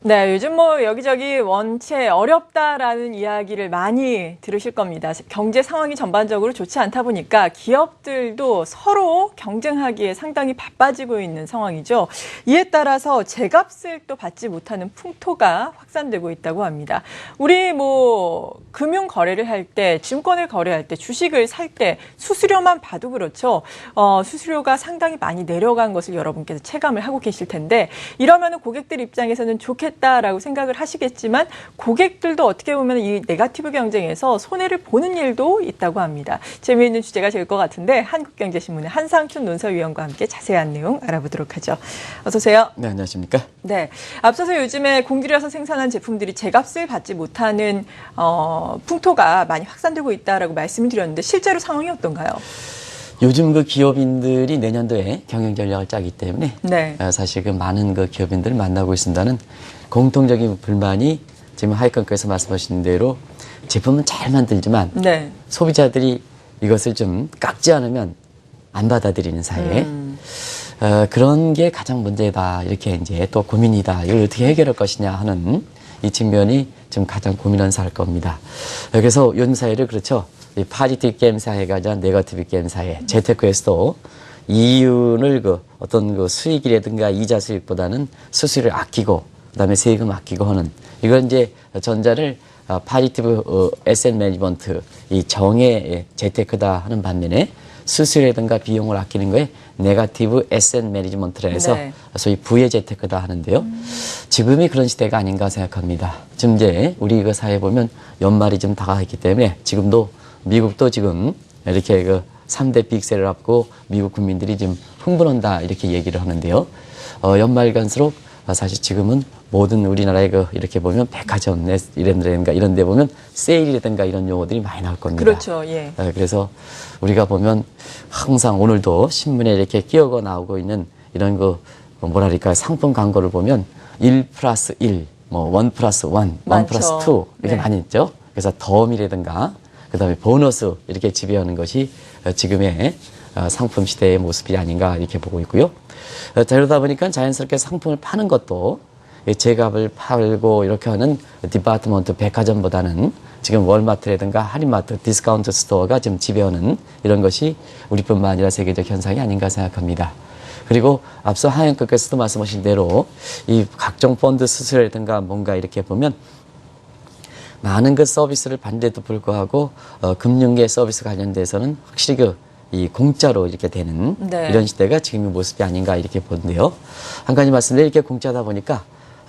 네, 요즘 뭐 여기저기 원체 어렵다라는 이야기를 많이 들으실 겁니다. 경제 상황이 전반적으로 좋지 않다 보니까 기업들도 서로 경쟁하기에 상당히 바빠지고 있는 상황이죠. 이에 따라서 제값을 또 받지 못하는 풍토가 확산되고 있다고 합니다. 우리 뭐 금융 거래를 할 때, 증권을 거래할 때, 주식을 살 때 수수료만 봐도 그렇죠. 수수료가 상당히 많이 내려간 것을 여러분께서 체감을 하고 계실 텐데 이러면은 고객들 입장에서는 좋겠다라고 생각을 하시겠지만 고객들도 어떻게 보면 이 네거티브 경쟁에서 손해를 보는 일도 있다고 합니다. 재미있는 주제가 될 것 같은데 한국경제신문의 한상춘 논설위원과 함께 자세한 내용 알아보도록 하죠. 어서 오세요. 네, 안녕하십니까? 네, 앞서서 요즘에 공들여서 생산한 제품들이 제값을 받지 못하는 풍토가 많이 확산되고 있다라고 말씀을 드렸는데 실제로 상황이 어떤가요? 요즘 그 기업인들이 내년도에 경영 전략을 짜기 때문에 네. 사실 그 많은 그 기업인들을 만나고 있습니다는 공통적인 불만이 지금 하이컨께서 말씀하신 대로 제품은 잘 만들지만 네. 소비자들이 이것을 좀 깎지 않으면 안 받아들이는 사회에 그런 게 가장 문제다 이렇게 이제 또 고민이다 이걸 어떻게 해결할 것이냐 하는 이 측면이 지금 가장 고민하는 사할 겁니다. 그래서 요즘 사회를 그렇죠. 이 파지티브 게임 사회가 아니라 네거티브 게임 사회. 재테크에서도 이윤을 어떤 그 수익이라든가 이자 수익보다는 수수료를 아끼고 그다음에 세금 아끼고 하는 이건 이제 전자를 파지티브 에셋 매니지먼트 이 정의 재테크다 하는 반면에 수수료라든가 비용을 아끼는 거에 네거티브 에셋 매니지먼트라 해서 네. 소위 부의 재테크다 하는데요. 지금이 그런 시대가 아닌가 생각합니다. 지금 이제 우리 그 사회에 보면 연말이 좀 다가왔기 때문에 지금도 미국도 지금 이렇게 그 3대 빅세를 앞고 미국 국민들이 지금 흥분한다 이렇게 얘기를 하는데요. 연말 갈수록 사실 지금은 모든 우리나라의 그 이렇게 보면 백화점 이런데라든가 이런 데 보면 세일이라든가 이런 용어들이 많이 나올 겁니다. 그렇죠. 예. 그래서 우리가 보면 항상 오늘도 신문에 이렇게 끼어가 나오고 있는 이런 그 뭐랄까 상품 광고를 보면 1+1, 뭐 1+1, 1+2 이렇게 네. 많이 있죠. 그래서 덤이라든가 그다음에 보너스 이렇게 지배하는 것이 지금의 상품 시대의 모습이 아닌가 이렇게 보고 있고요. 그러다 보니까 자연스럽게 상품을 파는 것도 제값을 팔고 이렇게 하는 디파트먼트 백화점보다는 지금 월마트라든가 할인마트, 디스카운트 스토어가 지금 지배하는 이런 것이 우리뿐만 아니라 세계적 현상이 아닌가 생각합니다. 그리고 앞서 하영께서도 말씀하신 대로 이 각종 펀드 수수료라든가 뭔가 이렇게 보면 많은 그 서비스를 받는데도 불구하고 금융계 서비스 관련돼서는 확실히 이 공짜로 이렇게 되는 네. 이런 시대가 지금의 모습이 아닌가 이렇게 보는데요. 한 가지 말씀드리면 이렇게 공짜다 보니까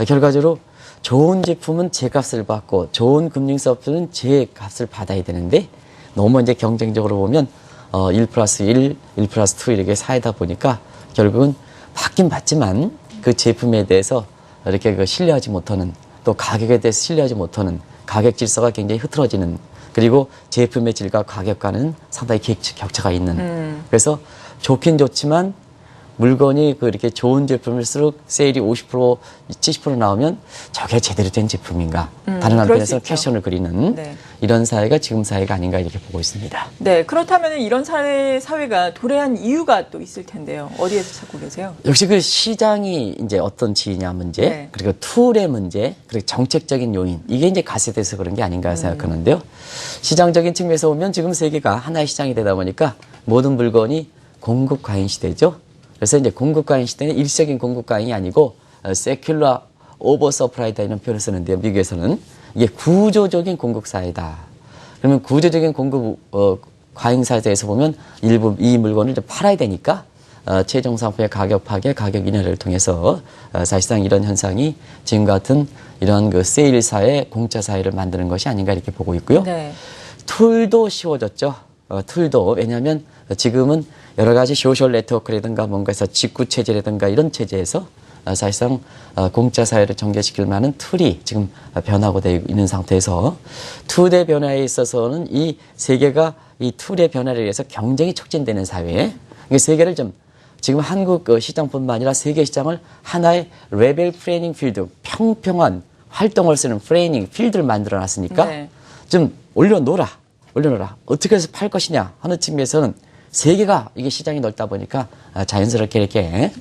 결과적으로 좋은 제품은 제값을 받고 좋은 금융 서비스는 제값을 받아야 되는데 너무 이제 경쟁적으로 보면 1+1, 1+2 이렇게 사이다 보니까 결국은 받긴 받지만 그 제품에 대해서 이렇게 그 신뢰하지 못하는 또 가격에 대해서 신뢰하지 못하는 가격 질서가 굉장히 흐트러지는 그리고 제품의 질과 가격과는 상당히 격차가 있는 그래서 좋긴 좋지만 물건이 이렇게 좋은 제품일수록 세일이 50%, 70% 나오면 저게 제대로 된 제품인가 다른 한편에서 패션을 그리는 네. 이런 사회가 지금 사회가 아닌가 이렇게 보고 있습니다. 네, 그렇다면 이런 사회가 도래한 이유가 또 있을 텐데요. 어디에서 찾고 계세요? 역시 그 시장이 이제 어떤 지이냐 문제, 네. 그리고 툴의 문제, 그리고 정책적인 요인, 이게 이제 가세돼서 그런 게 아닌가 생각하는데요. 시장적인 측면에서 보면 지금 세계가 하나의 시장이 되다 보니까 모든 물건이 공급 과잉 시대죠. 그래서 이제 공급 과잉 시대는 일시적인 공급 과잉이 아니고 세큘러 오버 서프라이다 이런 표현을 쓰는데요. 미국에서는 이게 구조적인 공급 사회다. 그러면 구조적인 공급 과잉 사회에서 보면 일부 이 물건을 좀 팔아야 되니까 최종 상품의 가격 파괴, 가격 인하를 통해서 사실상 이런 현상이 지금 같은 이런 그 세일 사회, 공짜 사회를 만드는 것이 아닌가 이렇게 보고 있고요. 네. 툴도 쉬워졌죠. 툴도 왜냐하면 지금은 여러 가지 소셜 네트워크라든가 뭔가에서 직구 체제라든가 이런 체제에서 사실상 공짜 사회를 전개시킬 만한 툴이 지금 변하고 되어 있는 상태에서 툴의 변화에 있어서는 이 세계가 이 툴의 변화를 위해서 경쟁이 촉진되는 사회에 세계를 좀 지금 한국 시장뿐만 아니라 세계 시장을 하나의 레벨 플레이닝 필드, 평평한 활동을 쓰는 플레이닝 필드를 만들어 놨으니까 네. 좀 올려놓으라. 어떻게 해서 팔 것이냐 하는 측면에서는 세계가 이게 시장이 넓다 보니까 자연스럽게 이렇게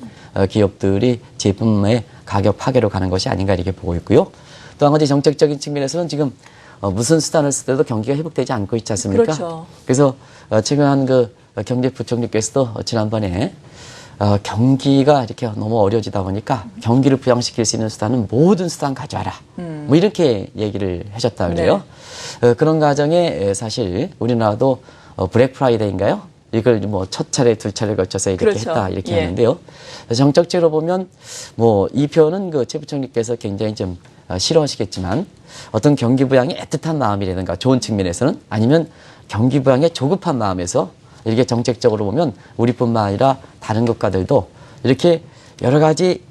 기업들이 제품의 가격 파괴로 가는 것이 아닌가 이렇게 보고 있고요. 또 한 가지 정책적인 측면에서는 지금 무슨 수단을 쓸 때도 경기가 회복되지 않고 있지 않습니까? 그렇죠. 그래서 최근 한 그 경제부총리께서도 지난번에 경기가 이렇게 너무 어려워지다 보니까 경기를 부양시킬 수 있는 수단은 모든 수단 가져와라. 뭐 이렇게 얘기를 하셨다 그래요. 네. 그런 과정에 사실 우리나라도 블랙 프라이데이인가요? 이걸 뭐 첫 차례, 두 차례 걸쳐서 이렇게 그렇죠. 했다 이렇게 예. 하는데요. 정책적으로 보면 뭐 이 표현은 그 최 부총리께서 굉장히 좀 싫어하시겠지만 어떤 경기 부양의 애틋한 마음이라든가 좋은 측면에서는 아니면 경기 부양의 조급한 마음에서 이렇게 정책적으로 보면 우리뿐만 아니라 다른 국가들도 이렇게 여러 가지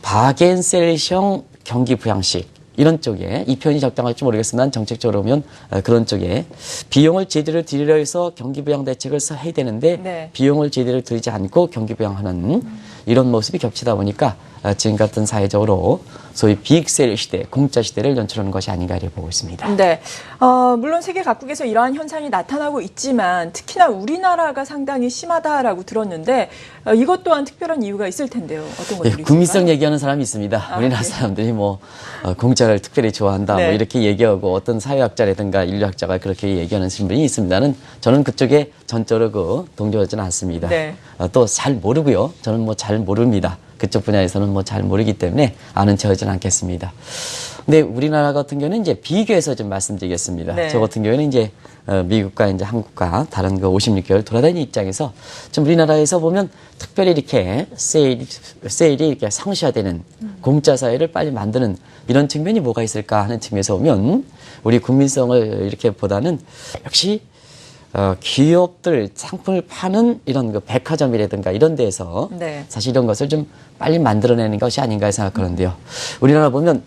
바겐셀형 경기 부양식 이런 쪽에 이 표현이 적당할지 모르겠지만 정책적으로 보면 그런 쪽에 비용을 제대로 들여 해서 경기 부양 대책을 해야 되는데 네. 비용을 제대로 들이지 않고 경기 부양하는 이런 모습이 겹치다 보니까 지금 같은 사회적으로 소위 빅셀 시대, 공짜 시대를 연출하는 것이 아닌가 이렇게 보고 있습니다. 네. 물론 세계 각국에서 이러한 현상이 나타나고 있지만 특히나 우리나라가 상당히 심하다라고 들었는데 이것 또한 특별한 이유가 있을 텐데요. 어떤 것들이 있을까요? 국민성 얘기하는 사람이 있습니다. 우리나라 네. 사람들이 뭐 공짜를 특별히 좋아한다 네. 뭐 이렇게 얘기하고 어떤 사회학자라든가 인류학자가 그렇게 얘기하는 분이 있습니다는 저는 그쪽에 전적으로 동조하지는 않습니다. 네. 또 잘 모르고요. 저는 뭐 잘 모릅니다. 그쪽 분야에서는 뭐 잘 모르기 때문에 아는 체 하지는 않겠습니다. 근데 우리나라 같은 경우는 이제 비교해서 좀 말씀드리겠습니다. 네. 저 같은 경우는 이제 미국과 이제 한국과 다른 그 56개월 돌아다니는 입장에서 좀 우리나라에서 보면 특별히 이렇게 세일이 이렇게 상시화되는 공짜 사회를 빨리 만드는 이런 측면이 뭐가 있을까 하는 측면에서 보면 우리 국민성을 이렇게 보다는 역시 기업들 상품을 파는 이런 그 백화점이라든가 이런 데에서 네. 사실 이런 것을 좀 빨리 만들어내는 것이 아닌가 생각하는데요. 우리나라 보면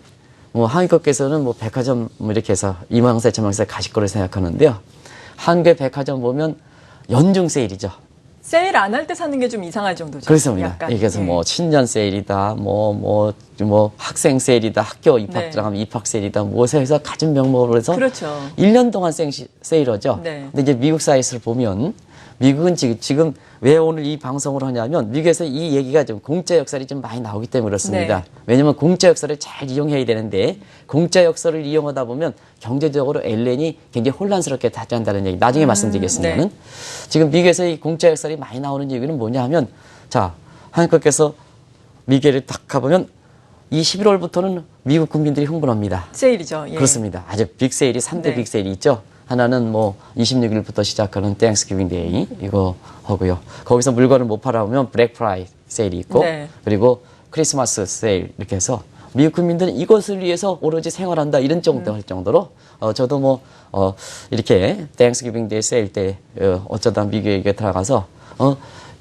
뭐 한국께서는 뭐 백화점 뭐 이렇게 해서 2만원세, 3만원세 가실 거를 생각하는데요. 한국의 백화점 보면 연중 세일이죠. 세일 안 할 때 사는 게 좀 이상할 정도죠. 그렇습니다. 약간. 그래서 예. 뭐 신년 세일이다, 뭐 학생 세일이다, 학교 입학 네. 들어가면 입학 세일이다, 무엇에 해서 가진 명목으로 해서 그렇죠. 1년 동안 세일하죠. 네. 근데 이제 미국 사이트를 보면 미국은 지금 왜 오늘 이 방송을 하냐면 미국에서 이 얘기가 좀 공짜 역설이 좀 많이 나오기 때문에 그렇습니다. 네. 왜냐하면 공짜 역설을 잘 이용해야 되는데 공짜 역설을 이용하다 보면 경제적으로 LN이 굉장히 혼란스럽게 다한다는 얘기 나중에 말씀드리겠습니다는 네. 지금 미국에서 이 공짜 역설이 많이 나오는 이유는 뭐냐 하면 자 한국께서 미국에 딱 가보면 이 11월부터는 미국 국민들이 흥분합니다. 세일이죠. 예. 그렇습니다. 아주 빅세일이 3대 네. 빅세일이 있죠. 하나는 뭐 26일부터 시작하는 땡스기빙 데이 이거 하고요. 거기서 물건을 못 팔아오면 블랙 프라이 세일이 있고 네. 그리고 크리스마스 세일 이렇게 해서 미국 국민들은 이것을 위해서 오로지 생활한다 이런 정도 할 정도로 저도 뭐 이렇게 땡스기빙 데이 세일 때 어쩌다 미국에 들어가서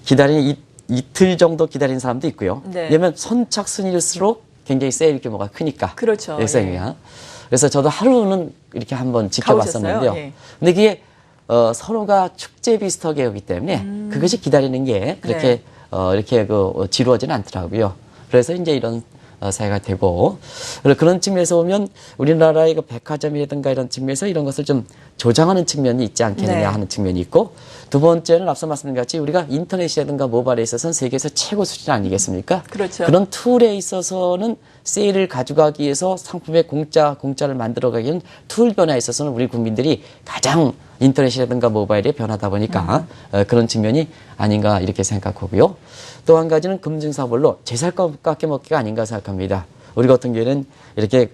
기다리는 이틀 정도 기다리는 사람도 있고요. 네. 왜냐면 선착순일수록 굉장히 세일 규모가 크니까. 그렇죠. 일생이야. 그래서 저도 하루는 이렇게 한번 지켜봤었는데요. 가보셨어요? 예. 근데 그게 서로가 축제 비슷하게 오기 때문에 그것이 기다리는 게 그렇게 네. 이렇게 지루하지는 않더라고요. 그래서 이제 이런 사회가 되고 그런 측면에서 보면 우리나라의 그 백화점이라든가 이런 측면에서 이런 것을 좀 조장하는 측면이 있지 않겠느냐 네. 하는 측면이 있고 두 번째는 앞서 말씀드린 것 같이 우리가 인터넷이라든가 모바일에 있어서는 세계에서 최고 수준 아니겠습니까? 그렇죠. 그런 툴에 있어서는 세일을 가져가기 위해서 상품의 공짜를 만들어가기는 툴 변화에 있어서는 우리 국민들이 가장 인터넷이라든가 모바일에 변하다 보니까 그런 측면이 아닌가 이렇게 생각하고요. 또 한 가지는 금증사벌로 제살 것 깎여 먹기가 아닌가 생각합니다. 우리 같은 경우에는 이렇게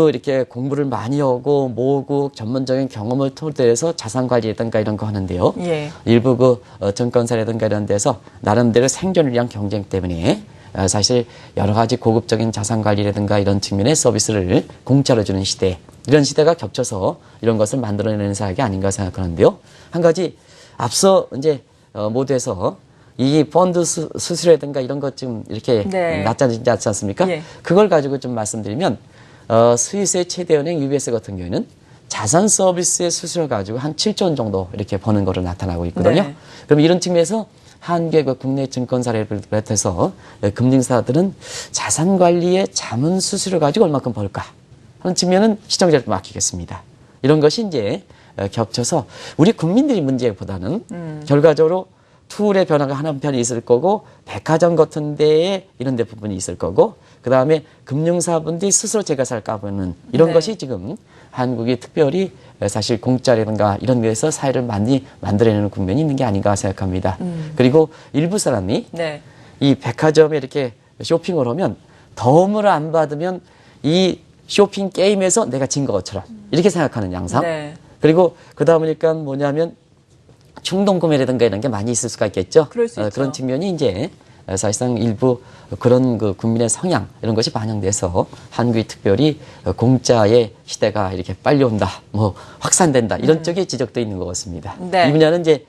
이렇게 공부를 많이 하고 모으고 전문적인 경험을 토대해서 자산 관리라든가 이런 거 하는데요. 예. 일부 증권사라든가 이런 데서 나름대로 생존을 위한 경쟁 때문에 사실 여러 가지 고급적인 자산 관리라든가 이런 측면의 서비스를 공짜로 주는 시대, 이런 시대가 겹쳐서 이런 것을 만들어내는 사역이 아닌가 생각하는데요. 한 가지 앞서 이제 모두에서 이 펀드 수수료라든가 이런 것 좀 이렇게 네. 낮아지지 않습니까? 예. 그걸 가지고 좀 말씀드리면 스위스의 최대 은행 UBS 같은 경우에는 자산 서비스의 수수료 가지고 한 7조 원 정도 이렇게 버는 거로 나타나고 있거든요. 네. 그럼 이런 측면에서 한국의 국내 증권사를 비롯해서 금융사들은 자산 관리의 자문 수수료 가지고 얼마큼 벌까 하는 측면은 시청자를 맡기겠습니다. 이런 것이 이제 겹쳐서 우리 국민들이 문제보다는 결과적으로 툴의 변화가 한편이 있을 거고 백화점 같은 데에 이런 데 부분이 있을 거고 그다음에 금융사분들이 스스로 제가세를 까보는 이런 네. 것이 지금 한국이 특별히 사실 공짜라든가 이런 데서 사회를 많이 만들어내는 국면이 있는 게 아닌가 생각합니다. 그리고 일부 사람이 네. 이 백화점에 이렇게 쇼핑을 하면 덤을 안 받으면 이 쇼핑 게임에서 내가 진 것처럼 이렇게 생각하는 양상. 네. 그리고 그러다 보니까 뭐냐면 충동구매라든가 이런 게 많이 있을 수가 있겠죠. 그럴 수 있죠. 그런 측면이 이제 사실상 일부 그런 그 국민의 성향 이런 것이 반영돼서 한국이 특별히 공짜의 시대가 이렇게 빨리 온다, 뭐 확산된다 이런 쪽의 지적도 있는 것 같습니다. 네. 이 분야는 이제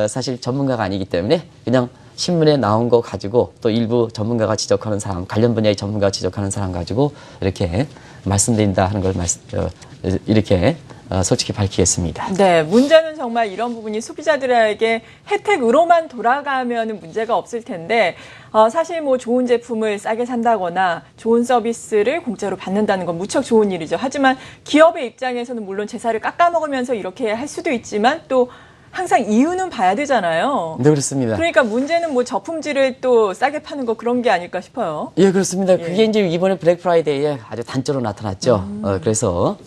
사실 전문가가 아니기 때문에 그냥 신문에 나온 거 가지고 또 일부 전문가가 지적하는 사람, 관련 분야의 전문가가 지적하는 사람 가지고 이렇게 말씀드린다 하는 걸 이렇게 솔직히 밝히겠습니다. 네, 문제는 정말 이런 부분이 소비자들에게 혜택으로만 돌아가면 문제가 없을 텐데 사실 뭐 좋은 제품을 싸게 산다거나 좋은 서비스를 공짜로 받는다는 건 무척 좋은 일이죠. 하지만 기업의 입장에서는 물론 제사를 깎아먹으면서 이렇게 할 수도 있지만 또 항상 이유는 봐야 되잖아요. 네, 그렇습니다. 그러니까 문제는 뭐 저품질을 또 싸게 파는 거 그런 게 아닐까 싶어요. 예, 그렇습니다. 그게 이제 이번에 블랙 프라이데이에 아주 단적으로 나타났죠. 그래서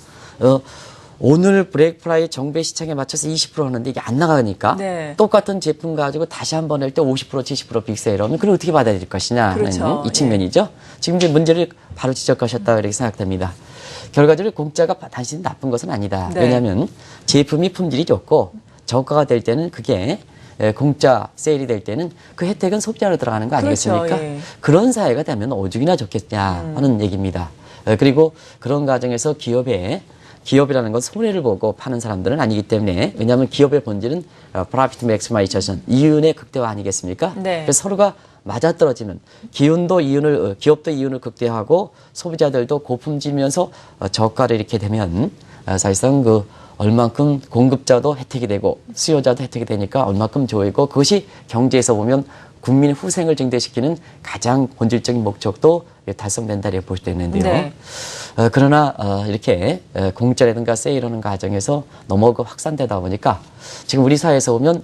오늘 블랙 프라이데이 정부의 시장에 맞춰서 20% 하는데 이게 안 나가니까 네. 똑같은 제품 가지고 다시 한 번 할 때 50%, 70% 빅세일하면 그걸 어떻게 받아들일 것이냐 하는 그렇죠. 이 측면이죠. 지금 이제 문제를 바로 지적하셨다 이렇게 생각됩니다. 결과적으로 공짜가 단순히 나쁜 것은 아니다. 네. 왜냐하면 제품이 품질이 좋고 저가가 될 때는 그게 공짜 세일이 될 때는 그 혜택은 소비자로 들어가는 거 아니겠습니까? 그렇죠, 예. 그런 사회가 되면 오죽이나 좋겠냐 하는 얘기입니다. 그리고 그런 과정에서 기업이라는 건 손해를 보고 파는 사람들은 아니기 때문에 왜냐하면 기업의 본질은 profit maximization, 이윤의 극대화 아니겠습니까? 네. 그래서 서로가 맞아떨어지면 기업도 이윤을 극대화하고 소비자들도 고품질면서 저가를 이렇게 되면 사실상 얼만큼 공급자도 혜택이 되고 수요자도 혜택이 되니까 얼만큼 좋이고 그것이 경제에서 보면 국민의 후생을 증대시키는 가장 본질적인 목적도 달성된다 이렇게 볼 수 있는데요. 네. 그러나 이렇게 공짜라든가 세일하는 과정에서 너무 확산되다 보니까 지금 우리 사회에서 보면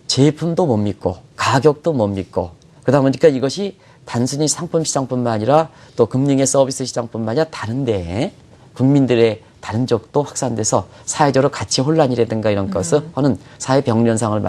제품도 못 믿고 가격도 못 믿고 그러다 보니까 이것이 단순히 상품 시장뿐만 아니라 또 금융의 서비스 시장뿐만 아니라 다른데 국민들의 다른 쪽도 확산돼서 사회적으로 가치 혼란이라든가 이런 것을 하는 사회 병련상을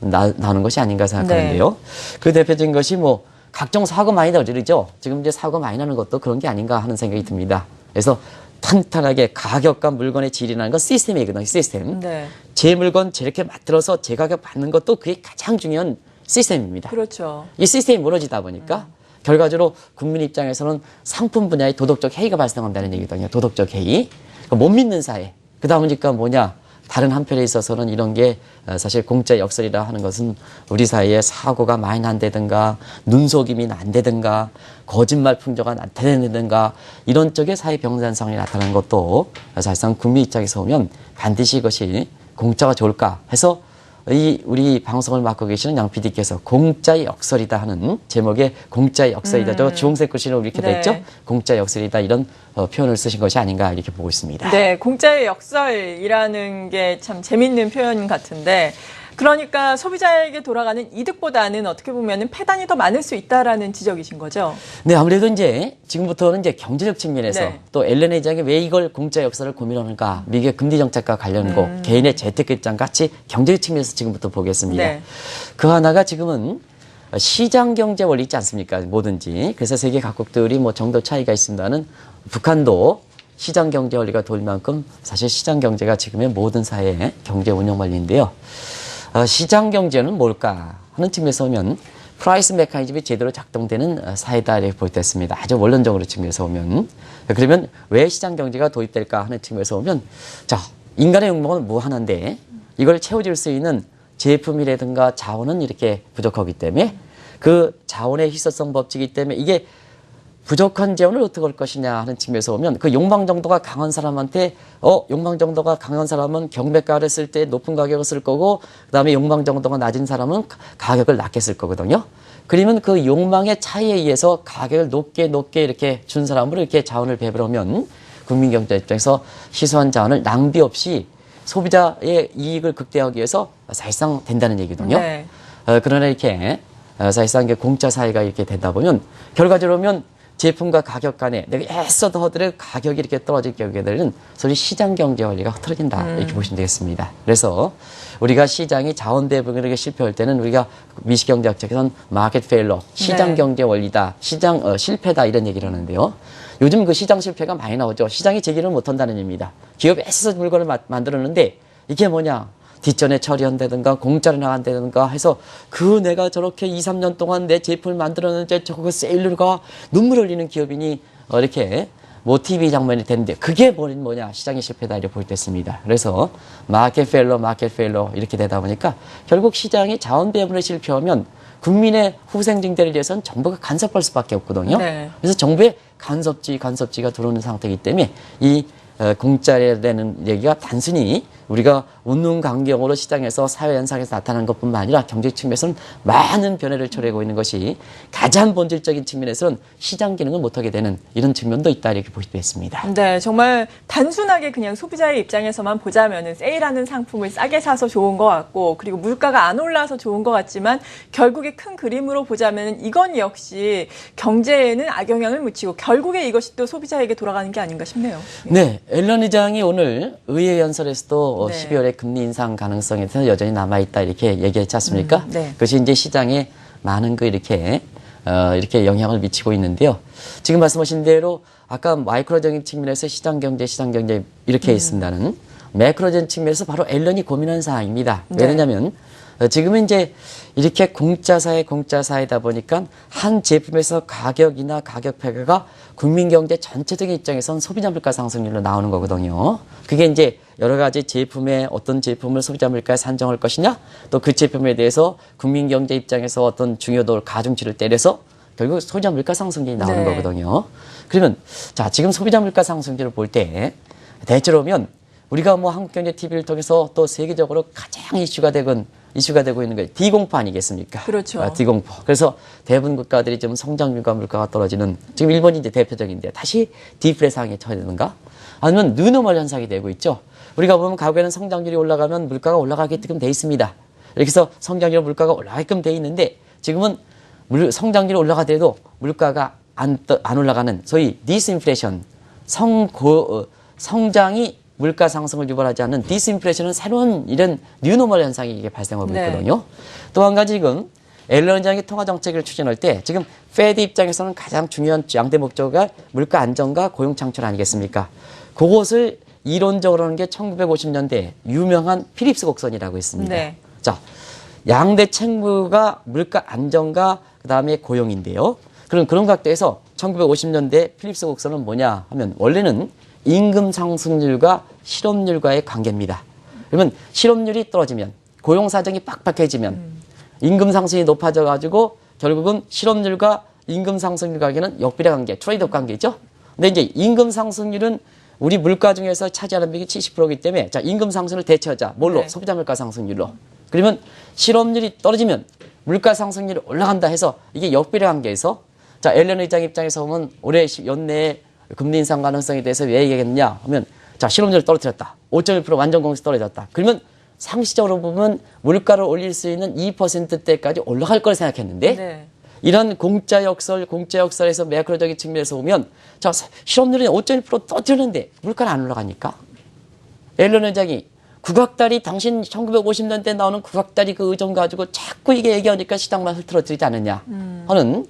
나오는 것이 아닌가 생각하는데요. 네. 그 대표적인 것이 뭐 각종 사고 많이 나죠. 지금 이제 사고 많이 나는 것도 그런 게 아닌가 하는 생각이 듭니다. 그래서 탄탄하게 가격과 물건의 질이라는 건 시스템이거든요. 시스템. 네. 제 물건 저렇게 만들어서 제 가격 받는 것도 그게 가장 중요한 시스템입니다. 그렇죠. 이 시스템이 무너지다 보니까 결과적으로 국민 입장에서는 상품 분야의 도덕적 해이가 발생한다는 얘기거든요. 도덕적 해이. 못 믿는 사회. 그러다 보니까 뭐냐. 다른 한편에 있어서는 이런 게 사실 공짜 역설이라 하는 것은 우리 사이에 사고가 많이 난다든가 눈속임이 난다든가 거짓말 풍조가 나타낸다든가 이런 쪽의 사회 병산성이 나타나는 것도 사실상 국민 입장에서 보면 반드시 이것이 공짜가 좋을까 해서 우리 방송을 맡고 계시는 양 PD께서 공짜의 역설이다 하는 제목의 공짜의 역설이다. 저 주홍색 글씨로 이렇게 네. 됐죠. 공짜의 역설이다 이런 표현을 쓰신 것이 아닌가 이렇게 보고 있습니다. 네, 공짜의 역설이라는 게 참 재밌는 표현 같은데 그러니까 소비자에게 돌아가는 이득보다는 어떻게 보면 패단이 더 많을 수 있다라는 지적이신 거죠. 네, 아무래도 이제 지금부터는 이제 경제적 측면에서 네. 또 앨런 회장이 왜 이걸 공짜 역사를 고민하는가, 미국의 금리 정책과 관련고 개인의 재테크 입장 같이 경제적 측면에서 지금부터 보겠습니다. 네. 그 하나가 지금은 시장 경제 원리 있지 않습니까? 뭐든지. 그래서 세계 각국들이 뭐 정도 차이가 있습니다는 북한도 시장 경제 원리가 돌 만큼 사실 시장 경제가 지금의 모든 사회의 경제 운영 원리인데요. 시장 경제는 뭘까 하는 측면에서 보면 프라이스 메커니즘이 제대로 작동되는 사회다 이렇게 볼 때 있습니다. 아주 원론적으로 측면에서 보면 그러면 왜 시장 경제가 도입될까 하는 측면에서 보면 자 인간의 욕망은 무한한데 이걸 채워줄 수 있는 제품이라든가 자원은 이렇게 부족하기 때문에 그 자원의 희소성 법칙이기 때문에 이게 부족한 재원을 어떻게 할 것이냐 하는 측면에서 보면 그 욕망 정도가 강한 사람한테 욕망 정도가 강한 사람은 경매가를 쓸 때 높은 가격을 쓸 거고 그다음에 욕망 정도가 낮은 사람은 가격을 낮게 쓸 거거든요. 그러면 그 욕망의 차이에 의해서 가격을 높게 이렇게 준 사람으로 이렇게 자원을 배분하면 국민 경제 입장에서 희소한 자원을 낭비 없이 소비자의 이익을 극대화하기 위해서 사실상 된다는 얘기거든요. 네. 그러나 이렇게 사실상 공짜 사회가 이렇게 되다 보면 결과적으로 보면 제품과 가격 간에 내가 애써도 하더라도 가격이 이렇게 떨어질 경우에 되는 소위 시장 경제 원리가 흐트러진다 이렇게 보시면 되겠습니다. 그래서 우리가 시장이 자원 배분에 실패할 때는 우리가 미시경제학적에서는 마켓 페일러, 시장 경제 원리다, 시장 실패다 이런 얘기를 하는데요. 요즘 그 시장 실패가 많이 나오죠. 시장이 제기를 못한다는 얘기입니다. 기업이 애써서 물건을 만들었는데 이게 뭐냐? 뒷전에 처리한다든가 공짜로 나간다든가 해서 내가 저렇게 2, 3년 동안 내 제품을 만들었는데 저거 세일로 가 눈물 흘리는 기업이니 이렇게 TV 장면이 되는데 그게 뭐냐 시장의 실패다 이렇게 볼 때 있습니다. 그래서 마켓 페일러 이렇게 되다 보니까 결국 시장이 자원 배분에 실패하면 국민의 후생증대를 위해서는 정부가 간섭할 수밖에 없거든요. 네. 그래서 정부의 간섭지가 들어오는 상태이기 때문에 이 공짜라는 얘기가 단순히 우리가 웃는 광경으로 시장에서 사회현상에서 나타나는 것뿐만 아니라 경제 측면에서는 많은 변화를 초래하고 있는 것이 가장 본질적인 측면에서는 시장 기능을 못하게 되는 이런 측면도 있다 이렇게 보시면 되겠습니다. 네, 정말 단순하게 그냥 소비자의 입장에서만 보자면은 세일하는 상품을 싸게 사서 좋은 것 같고 그리고 물가가 안 올라서 좋은 것 같지만 결국에 큰 그림으로 보자면은 이건 역시 경제에는 악영향을 미치고 결국에 이것이 또 소비자에게 돌아가는 게 아닌가 싶네요. 네, 앨런 의장이 오늘 의회 연설에서도 네. 12월에 금리 인상 가능성에 대해서 여전히 남아있다 이렇게 얘기했지 않습니까? 네. 그것이 이제 시장에 많은 이렇게 영향을 미치고 있는데요. 지금 말씀하신 대로 아까 마이크로적인 측면에서 시장 경제 이렇게 있습니다는 매크로적인 측면에서 바로 앨런이 고민하는 사항입니다. 네. 왜냐하면 지금은 이제 이렇게 공짜 사회다 보니까 한 제품에서 가격이나 가격 폐가가 국민 경제 전체적인 입장에선 소비자 물가 상승률로 나오는 거거든요. 그게 이제 여러 가지 제품에 어떤 제품을 소비자 물가에 산정할 것이냐, 또 그 제품에 대해서 국민 경제 입장에서 어떤 중요도를 가중치를 때려서 결국 소비자 물가 상승률이 나오는 네. 거거든요. 그러면 자, 지금 소비자 물가 상승률을 볼 때 대체로 보면 우리가 한국경제TV를 통해서 또 세계적으로 가장 이슈가 되고 있는 게 디공포 아니겠습니까? 그렇죠. 디공포. 그래서 대부분 국가들이 좀 성장률과 물가가 떨어지는 지금 일본이 이제 대표적인데 다시 디플레 상황에 처해지는가? 아니면 뉴노멀 현상이 되고 있죠. 우리가 보면 과거에는 성장률이 올라가면 물가가 올라가게끔 돼 있습니다. 이렇게 해서 성장률 물가가 올라가게끔 돼 있는데 지금은 성장률이 올라가더라도 물가가 안 올라가는 소위 디스인플레이션, 성장이 물가 상승을 유발하지 않는 디스인플레이션은 새로운 이런 뉴노멀 현상이 이게 발생하고 네. 있거든요. 또 한 가지 지금 앨런 의장이 통화 정책을 추진할 때 지금 페드 입장에서는 가장 중요한 양대 목표가 물가 안정과 고용 창출 아니겠습니까? 그것을 이론적으로 하는 게 1950년대 유명한 필립스 곡선이라고 있습니다. 네. 자, 양대 책무가 물가 안정과 그다음에 고용인데요. 그런 각도에서 1950년대 필립스 곡선은 뭐냐 하면 원래는 임금 상승률과 실업률과의 관계입니다. 그러면 실업률이 떨어지면 고용 사정이 빡빡해지면 임금 상승이 높아져 가지고 결국은 실업률과 임금 상승률 관계는 역비례 관계, 트레이드오프 관계죠. 근데 이제 임금 상승률은 우리 물가 중에서 차지하는 비율이 70%이기 때문에 자, 임금 상승을 대체하자. 뭘로? 네. 소비자 물가 상승률로. 그러면 실업률이 떨어지면 물가 상승률이 올라간다 해서 이게 역비례 관계에서 자, 앨런 의장 입장에서 보면 올해 연내에 금리 인상 가능성에 대해서 왜 얘기했느냐 하면 자, 실업률을 떨어뜨렸다. 5.1% 완전 공시 떨어졌다. 그러면 상시적으로 보면 물가를 올릴 수 있는 2%대까지 올라갈 걸 생각했는데 네. 이런 공짜 역설에서 매크로적인 측면에서 보면 자, 실업률이 5.1% 떨어뜨렸는데 물가는 안 올라가니까 앨런 의장이 국악다리 당신 1950년대 나오는 국악다리 그 의정 가지고 자꾸 이게 얘기하니까 시장만 흐트러뜨리지 않느냐 하는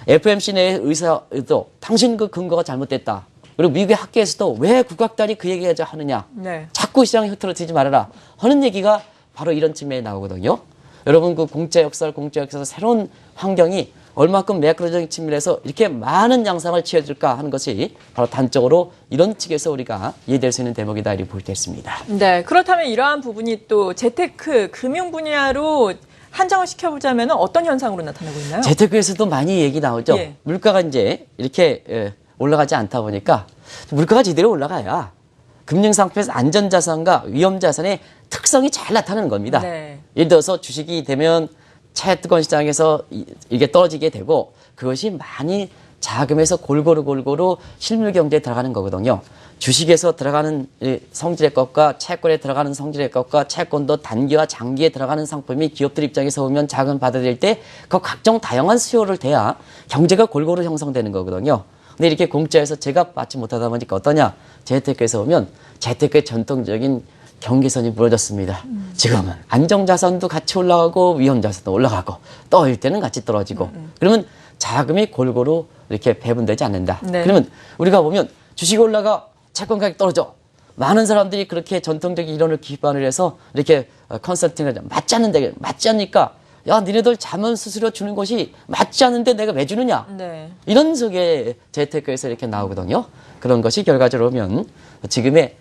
FMC 내 의사도 당신 그 근거가 잘못됐다. 그리고 미국의 학계에서도 왜 국악다리 그 얘기 하느냐. 네. 자꾸 시장에 흐트러뜨리지 말아라 하는 얘기가 바로 이런 측면에 나오거든요. 여러분 그 공짜 역사에서 새로운 환경이 얼마큼 매크로적인 측면에서 이렇게 많은 양상을 취해줄까 하는 것이 바로 단적으로 이런 측에서 우리가 이해될 수 있는 대목이다 이렇게 볼 때 있습니다. 네. 그렇다면 이러한 부분이 또 재테크, 금융 분야로 한정을 시켜보자면 어떤 현상으로 나타나고 있나요? 재테크에서도 많이 얘기 나오죠. 예. 물가가 이제 이렇게 올라가지 않다 보니까 물가가 제대로 올라가야 금융상품에서 안전자산과 위험자산의 특성이 잘 나타나는 겁니다. 네. 예를 들어서 주식이 되면 차트권 시장에서 이게 떨어지게 되고 그것이 많이 자금에서 골고루 실물 경제에 들어가는 거거든요. 주식에서 들어가는 이 성질의 것과 채권에 들어가는 성질의 것과 채권도 단기와 장기에 들어가는 상품이 기업들 입장에서 보면 자금 받아들일 때 그 각종 다양한 수요를 대야 경제가 골고루 형성되는 거거든요. 근데 이렇게 공짜에서 제값 받지 못하다 보니까 어떠냐? 재테크에서 보면 재테크의 전통적인 경계선이 무너졌습니다. 지금은 안정자산도 같이 올라가고 위험자산도 올라가고 떠일 때는 같이 떨어지고 그러면 자금이 골고루 이렇게 배분되지 않는다. 네. 그러면 우리가 보면 주식이 올라가 채권 가격이 떨어져. 많은 사람들이 그렇게 전통적인 이론을 기반을 해서 이렇게 컨설팅을 맞지 않는데 맞지 않으니까 야 니네들 자문 수수료 주는 것이 맞지 않는데 내가 왜 주느냐. 네. 이런 속에 재테크에서 이렇게 나오거든요. 그런 것이 결과적으로 보면 지금의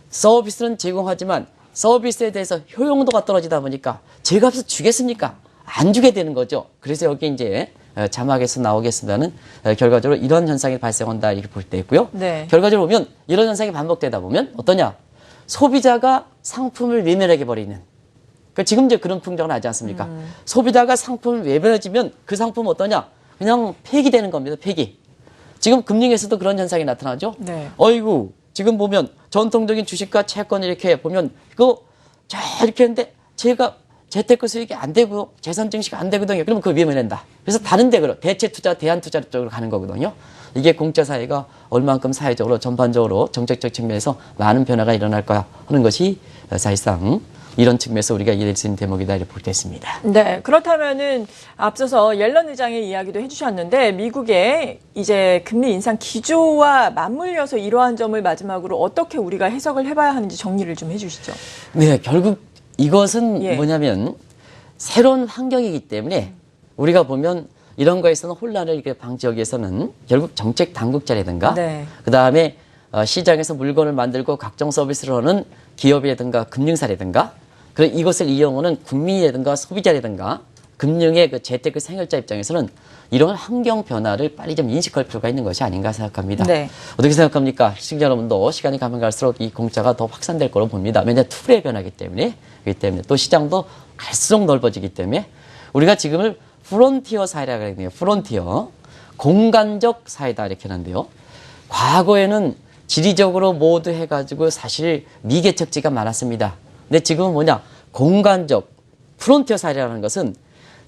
서비스는 제공하지만 서비스에 대해서 효용도가 떨어지다 보니까 제값을 주겠습니까? 안 주게 되는 거죠. 그래서 여기 이제 자막에서 나오겠습니다는 결과적으로 이런 현상이 발생한다 이렇게 볼 때 있고요. 네. 결과적으로 보면 이런 현상이 반복되다 보면 어떠냐? 소비자가 상품을 외면하게 버리는. 그러니까 지금 이제 그런 풍경을 하지 않습니까? 소비자가 상품을 외면해지면 그 상품은 어떠냐? 그냥 폐기되는 겁니다. 폐기. 지금 금융에서도 그런 현상이 나타나죠. 네. 어이구 지금 보면 전통적인 주식과 채권 이렇게 보면 이거 자 이렇게 했는데 제가 재테크 수익이 안 되고요. 재산 증식이 안 되거든요. 그러면 그거 위험해낸다. 그래서 다른 데 대체 투자, 대안 투자 쪽으로 가는 거거든요. 이게 공짜 사회가 얼만큼 사회적으로 전반적으로 정책적 측면에서 많은 변화가 일어날 거야 하는 것이 사실상 이런 측면에서 우리가 이해할 수 있는 대목이다 이렇게 볼 때 있습니다. 네, 그렇다면은 앞서서 옐런 의장의 이야기도 해주셨는데 미국의 이제 금리 인상 기조와 맞물려서 이러한 점을 마지막으로 어떻게 우리가 해석을 해봐야 하는지 정리를 좀 해주시죠. 네, 결국 이것은 예. 뭐냐면 새로운 환경이기 때문에 우리가 보면 이런 거에서는 혼란을 이렇게 방지하기 위해서는 결국 정책 당국자라든가 네. 그다음에 시장에서 물건을 만들고 각종 서비스를 하는 기업이라든가 금융사라든가 그리고 이것을 이용하는 국민이라든가 소비자라든가 금융의 그 재테크 생활자 입장에서는 이런 환경 변화를 빨리 좀 인식할 필요가 있는 것이 아닌가 생각합니다. 네. 어떻게 생각합니까? 시청자 여러분도 시간이 가면 갈수록 이 공짜가 더 확산될 거로 봅니다. 왜냐하면 툴의 변화이기 때문에 그렇기 때문에 또 시장도 갈수록 넓어지기 때문에 우리가 지금을 프론티어 사회라고 하거든요. 프론티어 공간적 사회다 이렇게 하는데요. 과거에는 지리적으로 모두 해가지고 사실 미개척지가 많았습니다. 근데 지금은 뭐냐? 공간적 프론티어 사회라는 것은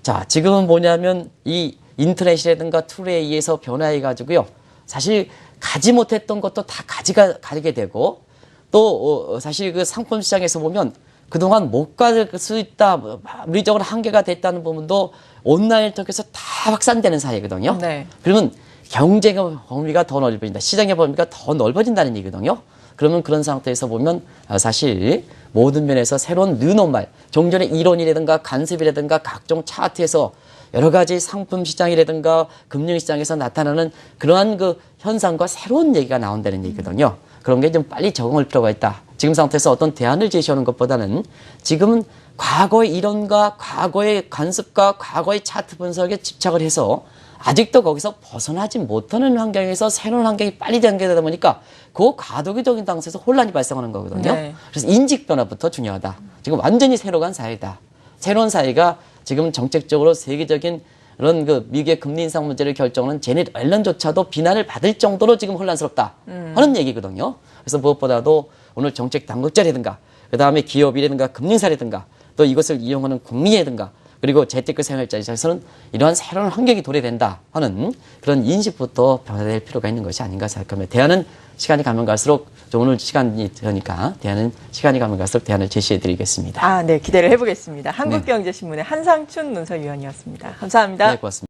자 지금은 뭐냐면 이 인터넷이라든가 툴에 의해서 변화해가지고요. 사실 가지 못했던 것도 다 가지게 되고 또 사실 그 상품 시장에서 보면 그동안 못 갈 수 있다, 물리적으로 한계가 됐다는 부분도 온라인을 통해서 다 확산되는 사회거든요. 네. 그러면 경쟁의 범위가 더 넓어진다. 시장의 범위가 더 넓어진다는 얘기거든요. 그러면 그런 상태에서 보면 사실 모든 면에서 새로운 뉴노멀, 종전의 이론이라든가 간섭이라든가 각종 차트에서 여러 가지 상품 시장이라든가 금융 시장에서 나타나는 그러한 그 현상과 새로운 얘기가 나온다는 얘기거든요. 그런 게 좀 빨리 적응할 필요가 있다. 지금 상태에서 어떤 대안을 제시하는 것보다는 지금은 과거의 이론과 과거의 관습과 과거의 차트 분석에 집착을 해서 아직도 거기서 벗어나지 못하는 환경에서 새로운 환경이 빨리 전개되다 보니까 그 과도기적인 당시에서 혼란이 발생하는 거거든요. 네. 그래서 인식 변화부터 중요하다. 지금 완전히 새로 간 사회다. 새로운 사회가 지금 정책적으로 세계적인 그런 그 미국의 금리 인상 문제를 결정하는 제넷 앨런조차도 비난을 받을 정도로 지금 혼란스럽다 하는 얘기거든요. 그래서 무엇보다도 오늘 정책 당국자라든가 그다음에 기업이라든가 금융사라든가 또 이것을 이용하는 국민이라든가 그리고 재테크 생활자에서는 이러한 새로운 환경이 도래된다 하는 그런 인식부터 변화될 필요가 있는 것이 아닌가 생각합니다. 대안은 시간이 가면 갈수록 오늘 시간이 되니까 대안은 시간이 가면 갈수록 대안을 제시해드리겠습니다. 네, 기대를 해보겠습니다. 한국경제신문의 한상춘 논설위원이었습니다. 감사합니다. 네, 고맙습니다.